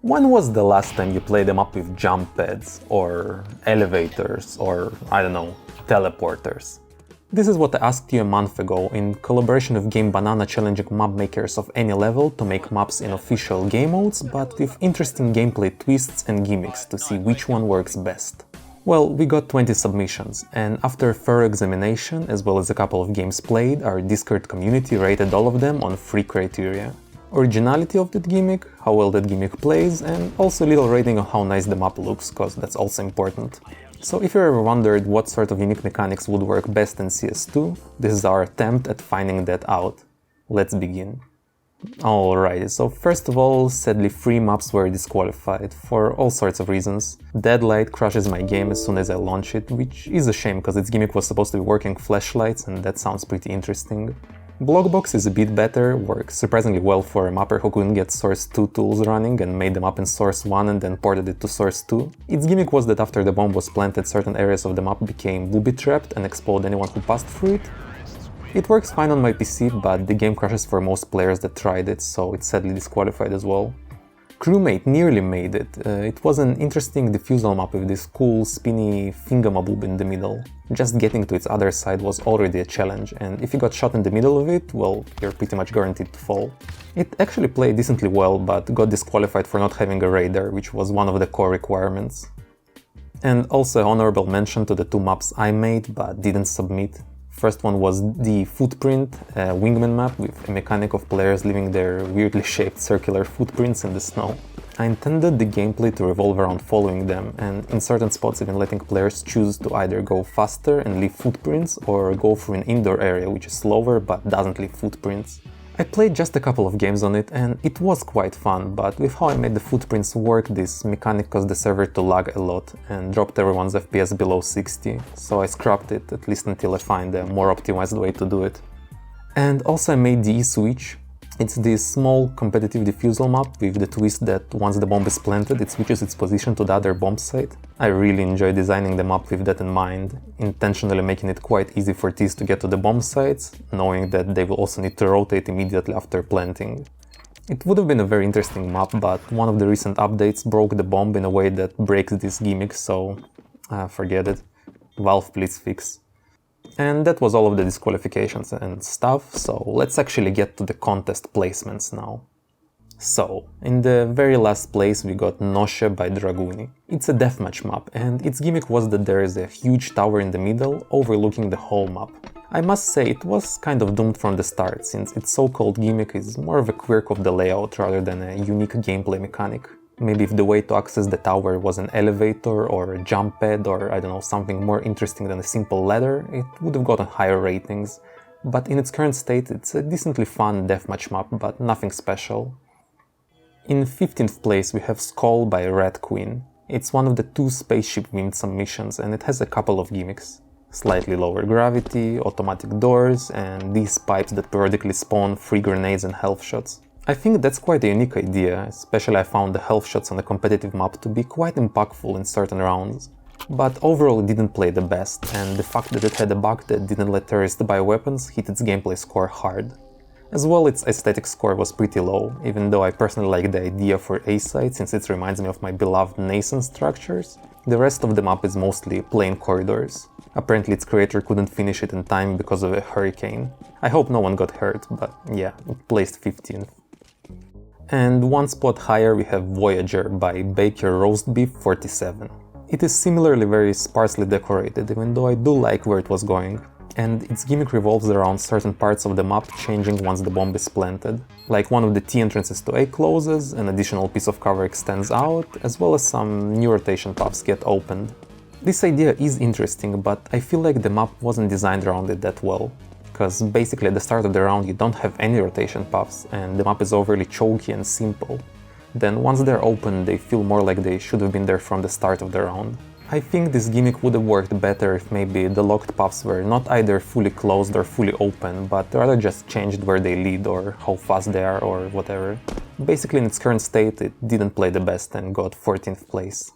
When was the last time you played them up with jump pads, or elevators, or I don't know, teleporters? This is what I asked you a month ago in collaboration with Game Banana, challenging map makers of any level to make maps in official game modes, but with interesting gameplay twists and gimmicks to see which one works best. Well, we got 20 submissions, and after a thorough examination, as well as a couple of games played, our Discord community rated all of them on 3 criteria. Originality of that gimmick, how well that gimmick plays, and also a little rating on how nice the map looks, cause that's also important. So if you ever wondered what sort of unique mechanics would work best in CS2, this is our attempt at finding that out. Let's begin. Alright, so first of all, sadly 3 maps were disqualified, for all sorts of reasons. Deadlight crashes my game as soon as I launch it, which is a shame because its gimmick was supposed to be working flashlights and that sounds pretty interesting. Blockbox is a bit better, works surprisingly well for a mapper who couldn't get Source 2 tools running and made them up in Source 1 and then ported it to Source 2. Its gimmick was that after the bomb was planted, certain areas of the map became booby-trapped and explode anyone who passed through it. It works fine on my PC, but the game crashes for most players that tried it, so it's sadly disqualified as well. Crewmate nearly made it. It was an interesting diffusal map with this cool spinny thingamaboob in the middle. Just getting to its other side was already a challenge, and if you got shot in the middle of it, well, you're pretty much guaranteed to fall. It actually played decently well, but got disqualified for not having a radar, which was one of the core requirements. And also an honorable mention to the 2 maps I made but didn't submit. First one was the Footprint, a wingman map with a mechanic of players leaving their weirdly shaped circular footprints in the snow. I intended the gameplay to revolve around following them, and in certain spots even letting players choose to either go faster and leave footprints, or go through an indoor area which is slower but doesn't leave footprints. I played just a couple of games on it and it was quite fun, but with how I made the footprints work, this mechanic caused the server to lag a lot and dropped everyone's FPS below 60, so I scrapped it, at least until I find a more optimized way to do it. And also I made the E-Switch. It's this small competitive diffusal map with the twist that once the bomb is planted, it switches its position to the other bomb site. I really enjoy designing the map with that in mind, intentionally making it quite easy for teams to get to the bomb sites, knowing that they will also need to rotate immediately after planting. It would have been a very interesting map, but one of the recent updates broke the bomb in a way that breaks this gimmick, so forget it. Valve, please fix. And that was all of the disqualifications and stuff, so let's actually get to the contest placements now. So, in the very last place we got Noche by Draguni. It's a deathmatch map, and its gimmick was that there is a huge tower in the middle overlooking the whole map. I must say it was kind of doomed from the start, since its so-called gimmick is more of a quirk of the layout rather than a unique gameplay mechanic. Maybe if the way to access the tower was an elevator or a jump pad or I don't know, something more interesting than a simple ladder, it would have gotten higher ratings. But in its current state, it's a decently fun deathmatch map, but nothing special. In 15th place we have Skoll by Red Queen. It's one of the 2 spaceship-themed submissions and it has a couple of gimmicks. Slightly lower gravity, automatic doors, and these pipes that periodically spawn free grenades and health shots. I think that's quite a unique idea, especially I found the health shots on a competitive map to be quite impactful in certain rounds. But overall it didn't play the best, and the fact that it had a bug that didn't let terrorists buy weapons hit its gameplay score hard. As well, its aesthetic score was pretty low, even though I personally like the idea for A-site since it reminds me of my beloved nascent structures. The rest of the map is mostly plain corridors. Apparently its creator couldn't finish it in time because of a hurricane. I hope no one got hurt, but yeah, it placed 15th. And 1 spot higher we have Voyager by Baker Roast Beef 47. It is similarly very sparsely decorated, even though I do like where it was going. And its gimmick revolves around certain parts of the map changing once the bomb is planted. Like one of the T entrances to A closes, an additional piece of cover extends out, as well as some new rotation paths get opened. This idea is interesting, but I feel like the map wasn't designed around it that well. Because basically at the start of the round you don't have any rotation paths and the map is overly choky and simple. Then once they're open they feel more like they should have been there from the start of the round. I think this gimmick would have worked better if maybe the locked paths were not either fully closed or fully open, but rather just changed where they lead or how fast they are or whatever. Basically in its current state it didn't play the best and got 14th place.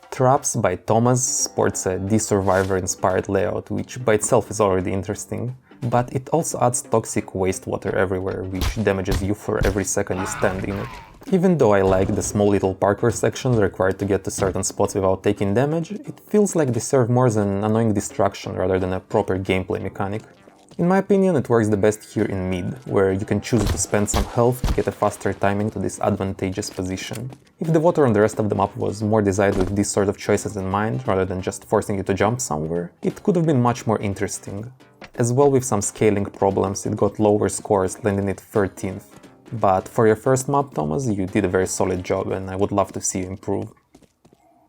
Traps by Thomas sports a D-Survivor inspired layout, which by itself is already interesting, but it also adds toxic wastewater everywhere, which damages you for every second you stand in it. Even though I like the small little parkour sections required to get to certain spots without taking damage, it feels like they serve more as an annoying distraction rather than a proper gameplay mechanic. In my opinion, it works the best here in mid, where you can choose to spend some health to get a faster timing to this advantageous position. If the water on the rest of the map was more designed with these sort of choices in mind, rather than just forcing you to jump somewhere, it could have been much more interesting. As well, with some scaling problems, it got lower scores, landing it 13th. But for your first map, Thomas, you did a very solid job and I would love to see you improve.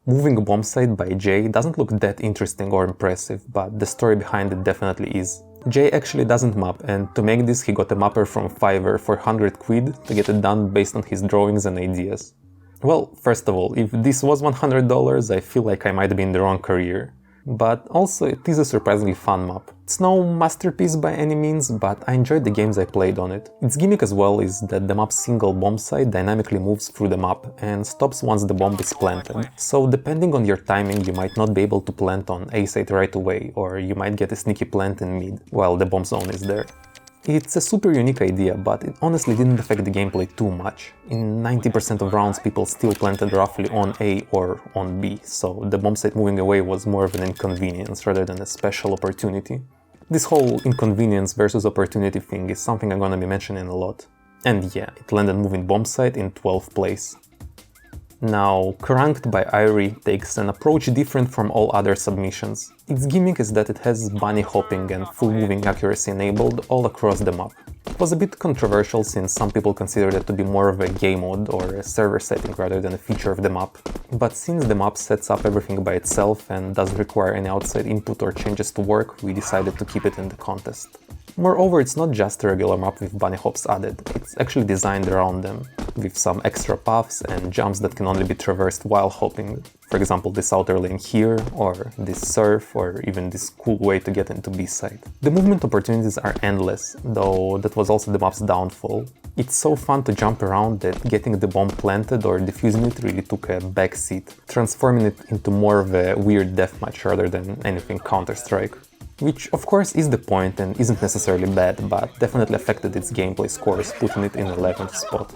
Movingbombsite by Jay doesn't look that interesting or impressive, but the story behind it definitely is. Jay actually doesn't map, and to make this he got a mapper from Fiverr for 100 quid to get it done based on his drawings and ideas. Well, first of all, if this was $100, I feel like I might be in the wrong career. But also, it is a surprisingly fun map. It's no masterpiece by any means, but I enjoyed the games I played on it. Its gimmick as well is that the map's single bomb site dynamically moves through the map and stops once the bomb is planted. So depending on your timing, you might not be able to plant on A site right away, or you might get a sneaky plant in mid while the bomb zone is there. It's a super unique idea, but it honestly didn't affect the gameplay too much. In 90% of rounds people still planted roughly on A or on B, so the bomb site moving away was more of an inconvenience rather than a special opportunity. This whole inconvenience versus opportunity thing is something I'm gonna be mentioning a lot. And yeah, it landed Movingbombsite in 12th place. Now, Krunked by Irie takes an approach different from all other submissions. Its gimmick is that it has bunny hopping and full moving accuracy enabled all across the map. It was a bit controversial since some people considered it to be more of a game mode or a server setting rather than a feature of the map. But since the map sets up everything by itself and doesn't require any outside input or changes to work, we decided to keep it in the contest. Moreover, it's not just a regular map with bunny hops added, it's actually designed around them, with some extra paths and jumps that can only be traversed while hopping. For example, this outer lane here, or this surf, or even this cool way to get into B-side. The movement opportunities are endless, though that was also the map's downfall. It's so fun to jump around that getting the bomb planted or defusing it really took a backseat, transforming it into more of a weird deathmatch rather than anything Counter-Strike. Which of course is the point and isn't necessarily bad, but definitely affected its gameplay scores, putting it in 11th spot.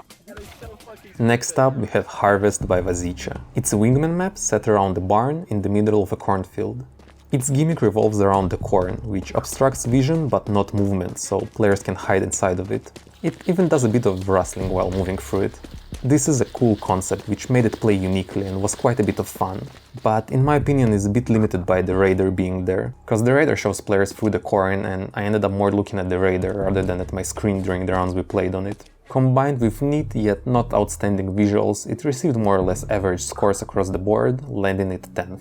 Next up we have Harvest by Vazicha. It's a wingman map set around a barn in the middle of a cornfield. Its gimmick revolves around the corn, which obstructs vision but not movement, so players can hide inside of it. It even does a bit of rustling while moving through it. This is a cool concept which made it play uniquely and was quite a bit of fun, but in my opinion is a bit limited by the radar being there, cause the radar shows players through the corn and I ended up more looking at the radar rather than at my screen during the rounds we played on it. Combined with neat yet not outstanding visuals, it received more or less average scores across the board, landing it 10th.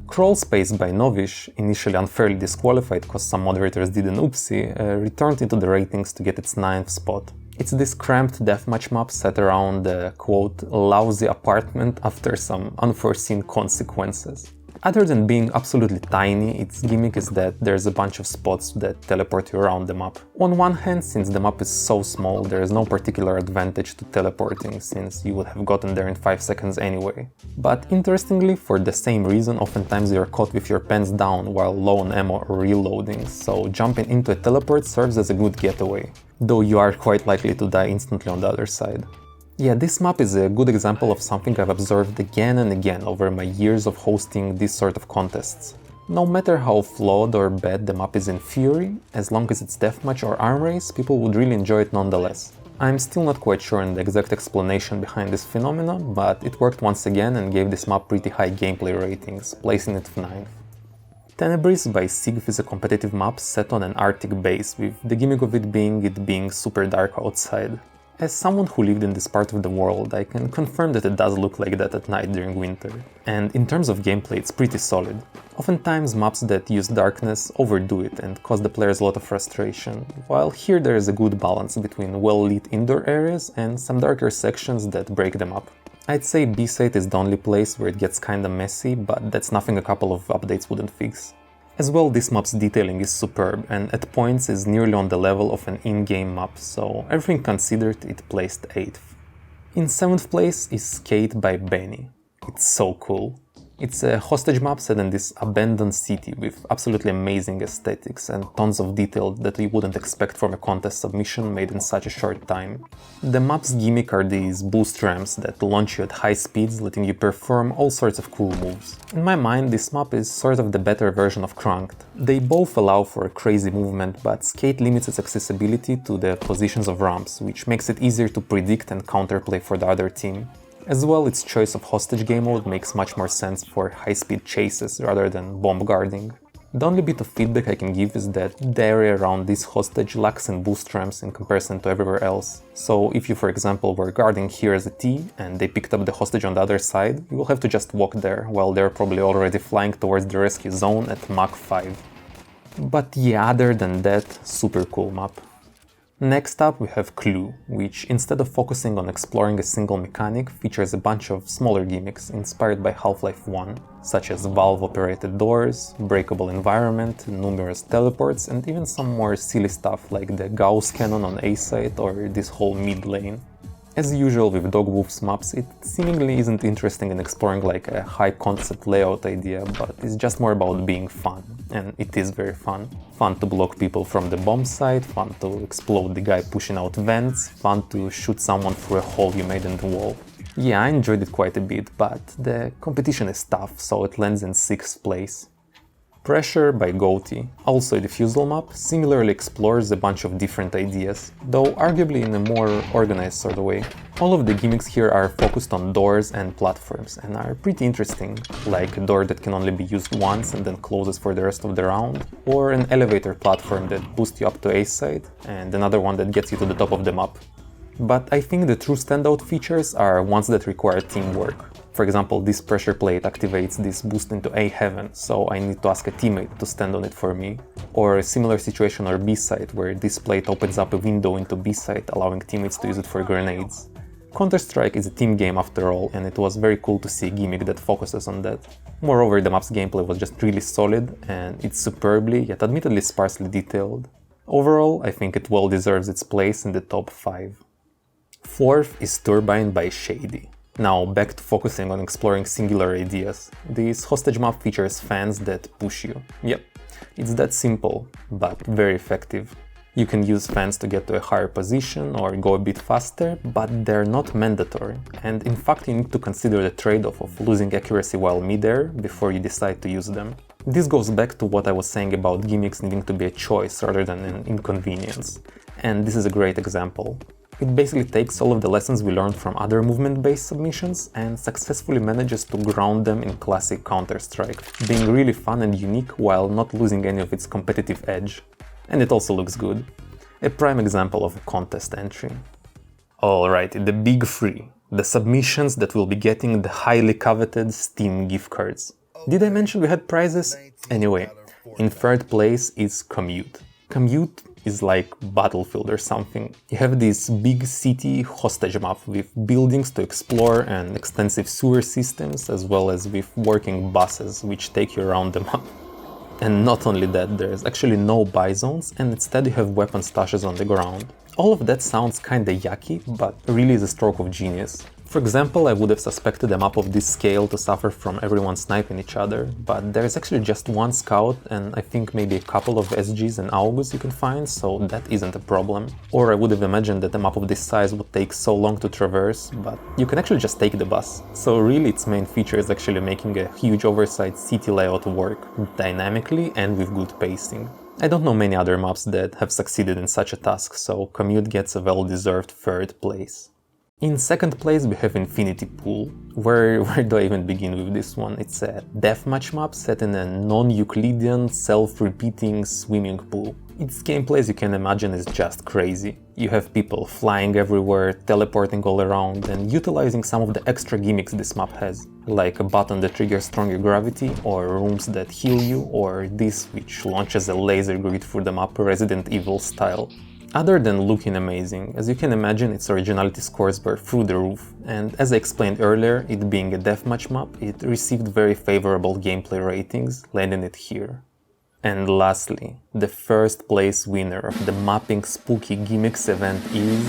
Crawlspace by Novish, initially unfairly disqualified cause some moderators did an oopsie, returned into the ratings to get its 9th spot. It's this cramped deathmatch map set around the, quote, lousy apartment after some unforeseen consequences. Other than being absolutely tiny, its gimmick is that there's a bunch of spots that teleport you around the map. On one hand, since the map is so small, there is no particular advantage to teleporting, since you would have gotten there in 5 seconds anyway. But interestingly, for the same reason, oftentimes you're caught with your pants down while low on ammo or reloading, so jumping into a teleport serves as a good getaway, though you are quite likely to die instantly on the other side. Yeah, this map is a good example of something I've observed again and again over my years of hosting these sort of contests. No matter how flawed or bad the map is in theory, as long as it's deathmatch or arm race, people would really enjoy it nonetheless. I'm still not quite sure on the exact explanation behind this phenomenon, but it worked once again and gave this map pretty high gameplay ratings, placing it 9th. Tenebris by Sigf is a competitive map set on an Arctic base, with the gimmick of it being super dark outside. As someone who lived in this part of the world, I can confirm that it does look like that at night during winter. And in terms of gameplay, it's pretty solid. Oftentimes maps that use darkness overdo it and cause the players a lot of frustration, while here there is a good balance between well-lit indoor areas and some darker sections that break them up. I'd say B-site is the only place where it gets kinda messy, but that's nothing a couple of updates wouldn't fix. As well, this map's detailing is superb and at points is nearly on the level of an in-game map, so everything considered it placed 8th. In 7th place is Skate by Benny. It's so cool. It's a hostage map set in this abandoned city with absolutely amazing aesthetics and tons of detail that you wouldn't expect from a contest submission made in such a short time. The map's gimmick are these boost ramps that launch you at high speeds, letting you perform all sorts of cool moves. In my mind, this map is sort of the better version of Krunked. They both allow for crazy movement, but Skate limits its accessibility to the positions of ramps, which makes it easier to predict and counterplay for the other team. As well, its choice of hostage game mode makes much more sense for high-speed chases rather than bomb guarding. The only bit of feedback I can give is that the area around this hostage lacks in boost ramps in comparison to everywhere else. So if you, for example, were guarding here as a T and they picked up the hostage on the other side, you will have to just walk there, while they're probably already flying towards the rescue zone at Mach 5. But yeah, other than that, super cool map. Next up we have Clue, which instead of focusing on exploring a single mechanic, features a bunch of smaller gimmicks inspired by Half-Life 1, such as valve-operated doors, breakable environment, numerous teleports, and even some more silly stuff like the Gauss cannon on A site or this whole mid lane. As usual with Dog Wolf's maps, it seemingly isn't interesting in exploring like a high-concept layout idea, but it's just more about being fun, and it is very fun. Fun to block people from the bomb site, fun to explode the guy pushing out vents, fun to shoot someone through a hole you made in the wall. Yeah, I enjoyed it quite a bit, but the competition is tough, so it lands in 6th place. Pressure by Goatee, also a defusal map, similarly explores a bunch of different ideas, though arguably in a more organized sort of way. All of the gimmicks here are focused on doors and platforms and are pretty interesting, like a door that can only be used once and then closes for the rest of the round, or an elevator platform that boosts you up to A side, and another one that gets you to the top of the map. But I think the true standout features are ones that require teamwork. For example, this pressure plate activates this boost into A heaven, so I need to ask a teammate to stand on it for me. Or a similar situation on B site, where this plate opens up a window into B site, allowing teammates to use it for grenades. Counter-Strike is a team game after all, and it was very cool to see a gimmick that focuses on that. Moreover, the map's gameplay was just really solid, and it's superbly, yet admittedly sparsely detailed. Overall, I think it well deserves its place in the top 5. 4th is Turbin by Shady. Now back to focusing on exploring singular ideas. This hostage map features fans that push you. Yep, it's that simple, but very effective. You can use fans to get to a higher position or go a bit faster, but they're not mandatory. And in fact, you need to consider the trade-off of losing accuracy while mid-air before you decide to use them. This goes back to what I was saying about gimmicks needing to be a choice rather than an inconvenience. And this is a great example. It basically takes all of the lessons we learned from other movement-based submissions and successfully manages to ground them in classic Counter-Strike, being really fun and unique while not losing any of its competitive edge. And it also looks good. A prime example of a contest entry. Alright, the big 3. The submissions that will be getting the highly coveted Steam gift cards. Did I mention we had prizes? Anyway, in 3rd place is Commute. Commute is like Battlefield or something. You have this big city hostage map with buildings to explore and extensive sewer systems, as well as with working buses which take you around the map. And not only that, there's actually no buy zones, and instead you have weapon stashes on the ground. All of that sounds kinda yucky, but really is a stroke of genius. For example, I would have suspected a map of this scale to suffer from everyone sniping each other, but there's actually just one scout and I think maybe a couple of SGs and Augus you can find, so that isn't a problem. Or I would have imagined that a map of this size would take so long to traverse, but you can actually just take the bus. So really its main feature is actually making a huge oversized city layout work, dynamically and with good pacing. I don't know many other maps that have succeeded in such a task, so Commute gets a well-deserved 3rd place. In 2nd place we have Infinitypoo. Where do I even begin with this one? It's a deathmatch map set in a non-Euclidean, self-repeating swimming pool. Its gameplay, as you can imagine, is just crazy. You have people flying everywhere, teleporting all around, and utilizing some of the extra gimmicks this map has, like a button that triggers stronger gravity, or rooms that heal you, or this which launches a laser grid through the map Resident Evil style. Other than looking amazing, as you can imagine, its originality scores were through the roof, and as I explained earlier, it being a deathmatch map, it received very favorable gameplay ratings, landing it here. And lastly, the 1st place winner of the Mapping Spooky Gimmicks event is...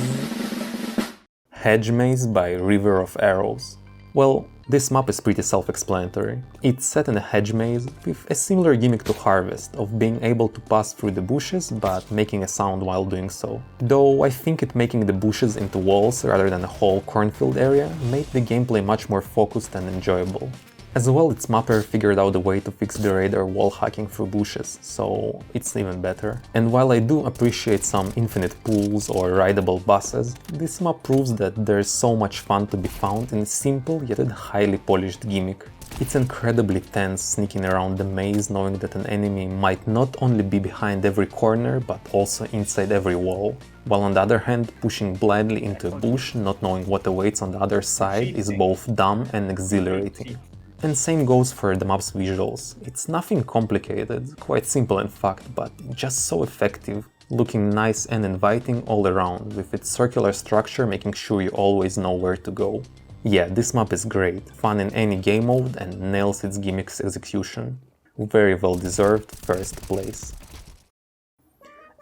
Hedgemaze by River of Arrows. Well, This map is pretty self-explanatory. It's set in a Hedgemaze with a similar gimmick to Harvest of being able to pass through the bushes but making a sound while doing so. Though I think it making the bushes into walls rather than a whole cornfield area made the gameplay much more focused and enjoyable. As well, its mapper figured out a way to fix the radar wall hacking through bushes, so it's even better. And while I do appreciate some infinite pools or rideable buses, this map proves that there's so much fun to be found in a simple yet a highly polished gimmick. It's incredibly tense sneaking around the maze knowing that an enemy might not only be behind every corner but also inside every wall. While on the other hand, pushing blindly into a bush not knowing what awaits on the other side is both dumb and exhilarating. And same goes for the map's visuals. It's nothing complicated, quite simple in fact, but just so effective, looking nice and inviting all around, with its circular structure making sure you always know where to go. Yeah, this map is great, fun in any game mode and nails its gimmick's execution. Very well deserved first place.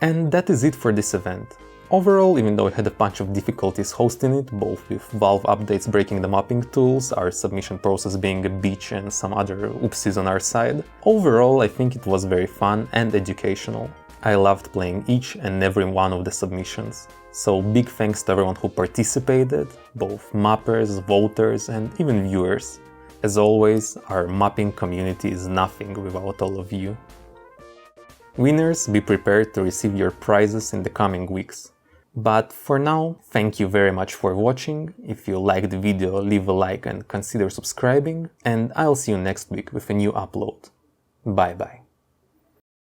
And that is it for this event. Overall, even though I had a bunch of difficulties hosting it, both with Valve updates breaking the mapping tools, our submission process being a bitch and some other oopsies on our side, overall I think it was very fun and educational. I loved playing each and every one of the submissions. So big thanks to everyone who participated, both mappers, voters and even viewers. As always, our mapping community is nothing without all of you. Winners, be prepared to receive your prizes in the coming weeks. But for now, thank you very much for watching. If you liked the video, leave a like and consider subscribing, and I'll see you next week with a new upload. Bye bye.